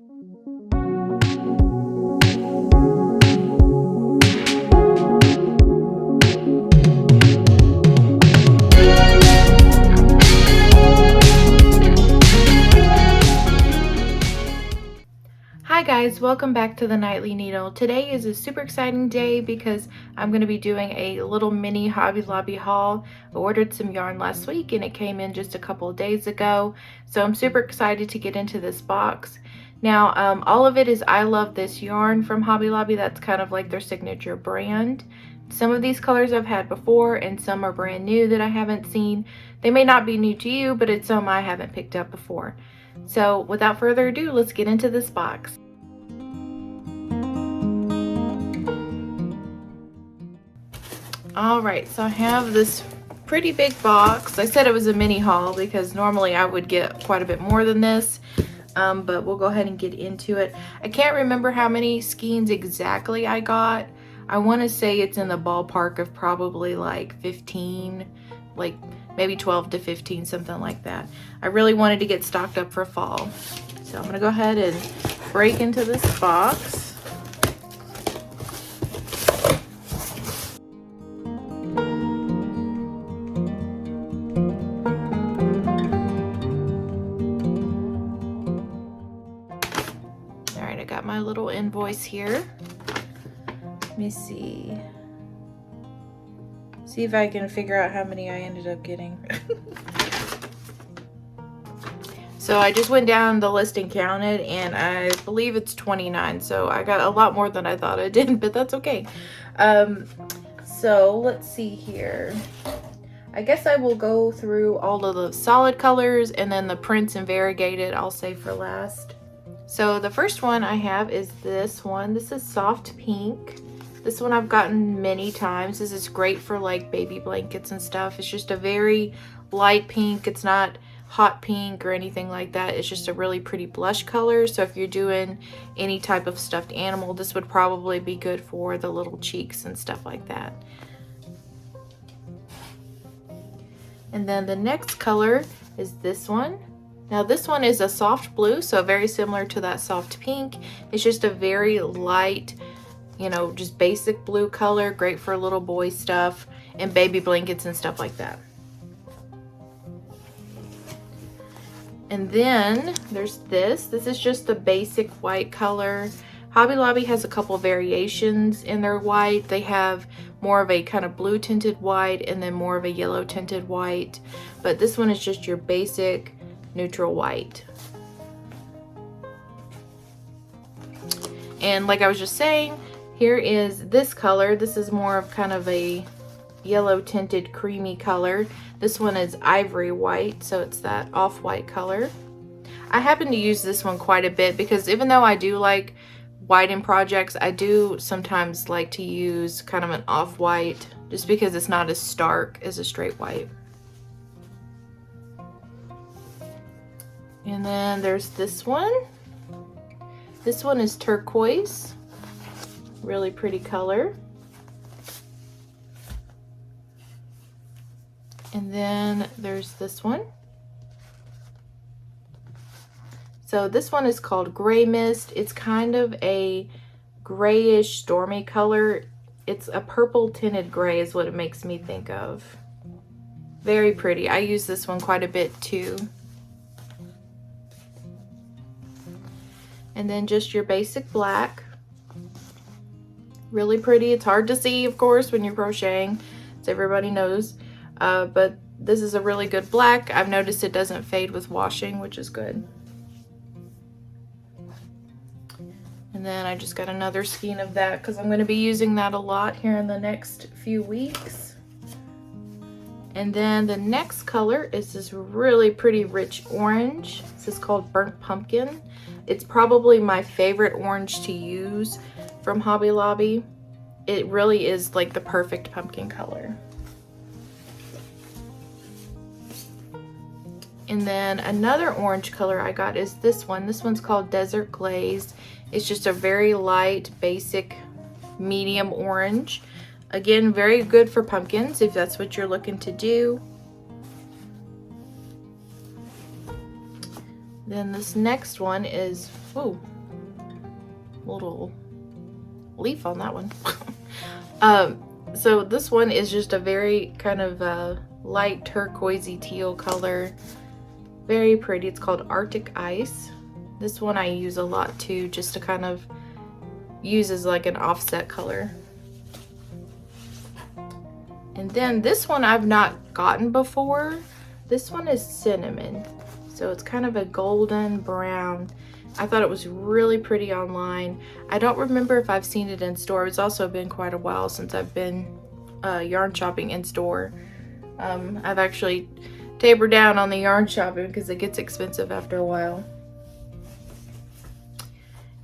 Hi guys, welcome back to the Nightly Needle. Today is a super exciting day because I'm going to be doing a little mini Hobby Lobby haul. I ordered some yarn last week and it came in just a couple of days ago. So I'm super excited to get into this box. Now, all of it is I Love This Yarn from Hobby Lobby. That's kind of like their signature brand. Some of these colors I've had before and some are brand new that I haven't seen. They may not be new to you, but it's some I haven't picked up before. So without further ado, let's get into this box. All right, so I have this pretty big box. I said it was a mini haul because normally I would get quite a bit more than this, but we'll go ahead and get into it. I can't remember how many skeins exactly I got. I want to say it's in the ballpark of probably like 15, like maybe 12 to 15, something like that. I really wanted to get stocked up for fall. So I'm going to go ahead and break into this box. Got my little invoice here. Let me see if I can figure out how many I ended up getting. So I just went down the list and counted, and I believe it's 29. So I got a lot more than I thought I did, but that's okay. So let's see here. I guess I will go through all of the solid colors, and then the prints and variegated I'll save for last. So the first one I have is this one. This is soft pink. This one I've gotten many times. This is great for like baby blankets and stuff. It's just a very light pink. It's not hot pink or anything like that. It's just a really pretty blush color. So if you're doing any type of stuffed animal, this would probably be good for the little cheeks and stuff like that. And then the next color is this one. Now this one is a soft blue, so very similar to that soft pink. It's just a very light, you know, just basic blue color, great for little boy stuff and baby blankets and stuff like that. And then there's this. This is just the basic white color. Hobby Lobby has a couple variations in their white. They have more of a kind of blue tinted white and then more of a yellow tinted white. But this one is just your basic neutral white. And like I was just saying, here is this color. This is more of kind of a yellow tinted creamy color. This one is ivory white, so it's that off-white color. I happen to use this one quite a bit because even though I do like white in projects, I do sometimes like to use kind of an off-white just because it's not as stark as a straight white. And then there's this one. This one is turquoise. Really pretty color. And then there's this one. So this one is called Gray Mist. It's kind of a grayish stormy color. It's a purple tinted gray is what it makes me think of. Very pretty. I use this one quite a bit too. And then just your basic black. Really pretty. It's hard to see, of course, when you're crocheting, as everybody knows. But this is a really good black. I've noticed it doesn't fade with washing, which is good. And then I just got another skein of that because I'm going to be using that a lot here in the next few weeks. And then the next color is this really pretty rich orange. This is called Burnt Pumpkin. It's probably my favorite orange to use from Hobby Lobby. It really is like the perfect pumpkin color. And then another orange color I got is this one. This one's called Desert Glaze. It's just a very light, basic, medium orange. Again, very good for pumpkins if that's what you're looking to do. Then this next one is, ooh, little leaf on that one. So this one is just a very kind of light turquoisey teal color. Very pretty. It's called Arctic Ice. This one I use a lot too, just to kind of use as like an offset color. And then this one I've not gotten before. This one is Cinnamon. So it's kind of a golden brown. I thought it was really pretty online. I don't remember if I've seen it in store. It's also been quite a while since I've been yarn shopping in store. I've actually tapered down on the yarn shopping because it gets expensive after a while.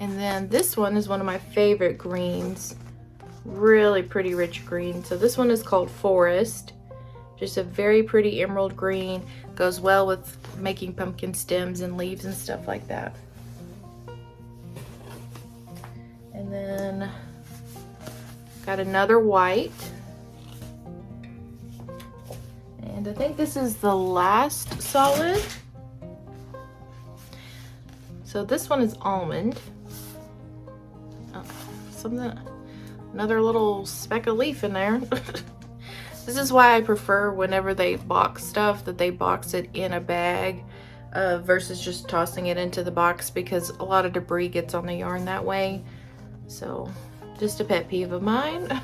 And then this one is one of my favorite greens. Really pretty rich green. So this one is called Forest. Just a very pretty emerald green. Goes well with making pumpkin stems and leaves and stuff like that. And then got another white. And I think this is the last solid. So this one is Almond. Oh, another little speck of leaf in there. This is why I prefer whenever they box stuff that they box it in a bag versus just tossing it into the box, because a lot of debris gets on the yarn that way. So just a pet peeve of mine.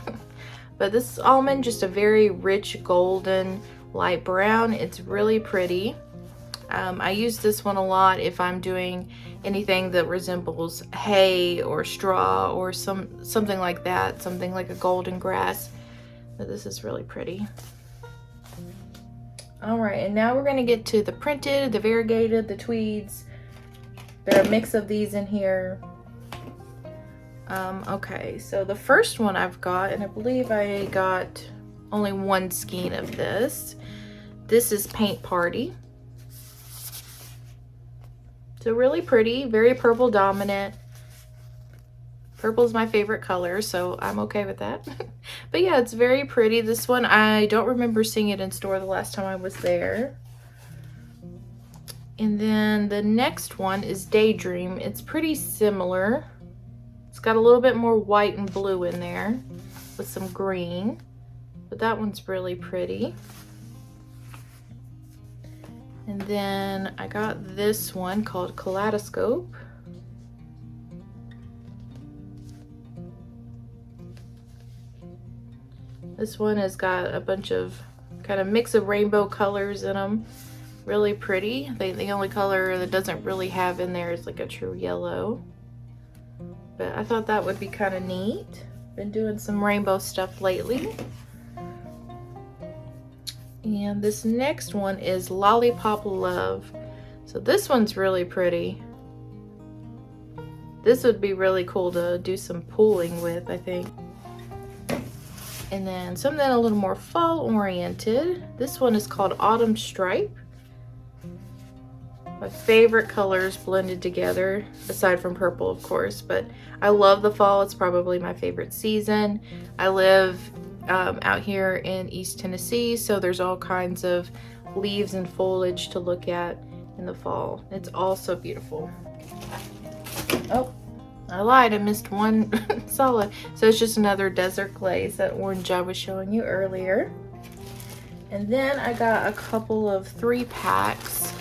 But this is Almond, just a very rich golden light brown. It's really pretty. I use this one a lot if I'm doing anything that resembles hay or straw or something like that, something like a golden grass. But this is really pretty. All right, and now we're gonna get to the printed, the variegated, the tweeds. There are a mix of these in here. Okay, so the first one I've got, and I believe I got only one skein of this. This is Paint Party. So really pretty, very purple dominant. Purple is my favorite color, so I'm okay with that. But yeah, it's very pretty. This one, I don't remember seeing it in store the last time I was there. And then the next one is Daydream. It's pretty similar. It's got a little bit more white and blue in there with some green, but that one's really pretty. And then I got this one called Kaleidoscope. This one has got a bunch of kind of mix of rainbow colors in them. Really pretty. The only color that doesn't really have in there is like a true yellow. But I thought that would be kind of neat. Been doing some rainbow stuff lately. And this next one is Lollipop Love. So this one's really pretty. This would be really cool to do some pooling with, I think. And then something a little more fall oriented. This one is called Autumn Stripe. My favorite colors blended together, aside from purple, of course, but I love the fall. It's probably my favorite season. I live out here in East Tennessee, so there's all kinds of leaves and foliage to look at in the fall. It's all so beautiful. Oh, I lied, I missed one solid. So it's just another Desert Glaze, that orange I was showing you earlier. And then I got a couple of 3-packs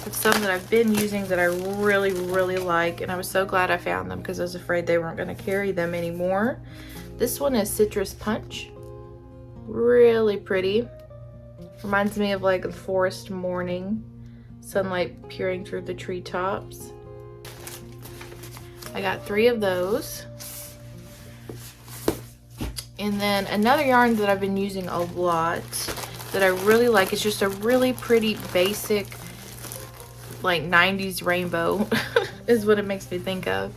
of some that I've been using that I really, really like. And I was so glad I found them because I was afraid they weren't going to carry them anymore. This one is Citrus Punch. Really pretty. Reminds me of like a forest morning. Sunlight peering through the treetops. I got 3 of those. And then another yarn that I've been using a lot that I really like is just a really pretty basic like 90s rainbow is what it makes me think of.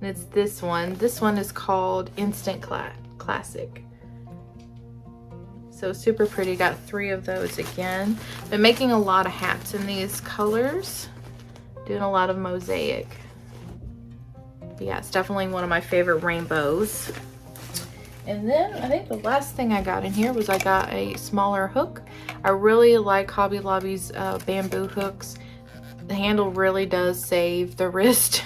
And it's this one. This one is called Instant Classic. So super pretty. Got 3 of those again. Been making a lot of hats in these colors. Doing a lot of mosaic. But yeah, it's definitely one of my favorite rainbows. And then I think the last thing I got in here was I got a smaller hook. I really like Hobby Lobby's bamboo hooks. The handle really does save the wrist.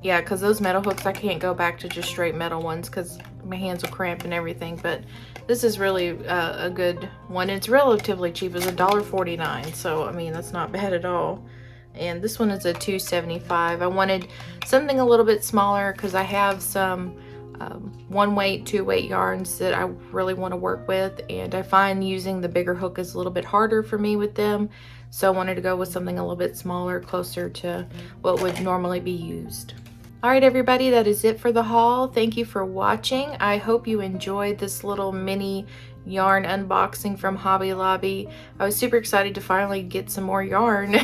Yeah, because those metal hooks, I can't go back to just straight metal ones because my hands will cramp and everything. But this is really a good one. It's relatively cheap. It's $1.49, so I mean that's not bad at all. And this one is a $2.75. I wanted something a little bit smaller because I have some 1-weight, 2-weight yarns that I really want to work with, and I find using the bigger hook is a little bit harder for me with them. So I wanted to go with something a little bit smaller, closer to what would normally be used. Alright everybody, that is it for the haul. Thank you for watching. I hope you enjoyed this little mini yarn unboxing from Hobby Lobby. I was super excited to finally get some more yarn.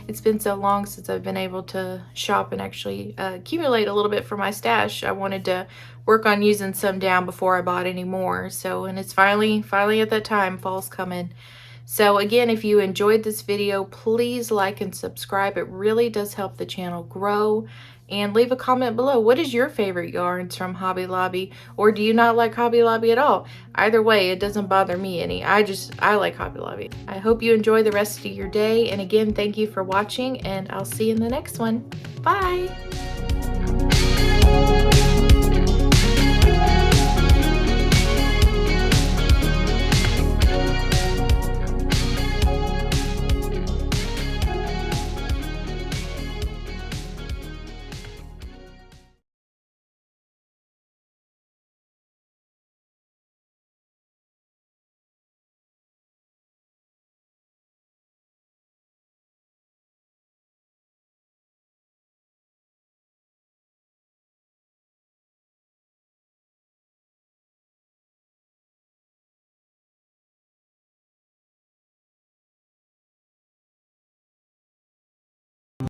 It's been so long since I've been able to shop and actually accumulate a little bit for my stash. I wanted to work on using some down before I bought any more. So, and it's finally at that time. Fall's coming. So again, if you enjoyed this video, please like and subscribe. It really does help the channel grow. And leave a comment below. What is your favorite yarns from Hobby Lobby? Or do you not like Hobby Lobby at all? Either way, it doesn't bother me any. I like Hobby Lobby. I hope you enjoy the rest of your day. And again, thank you for watching, and I'll see you in the next one. Bye!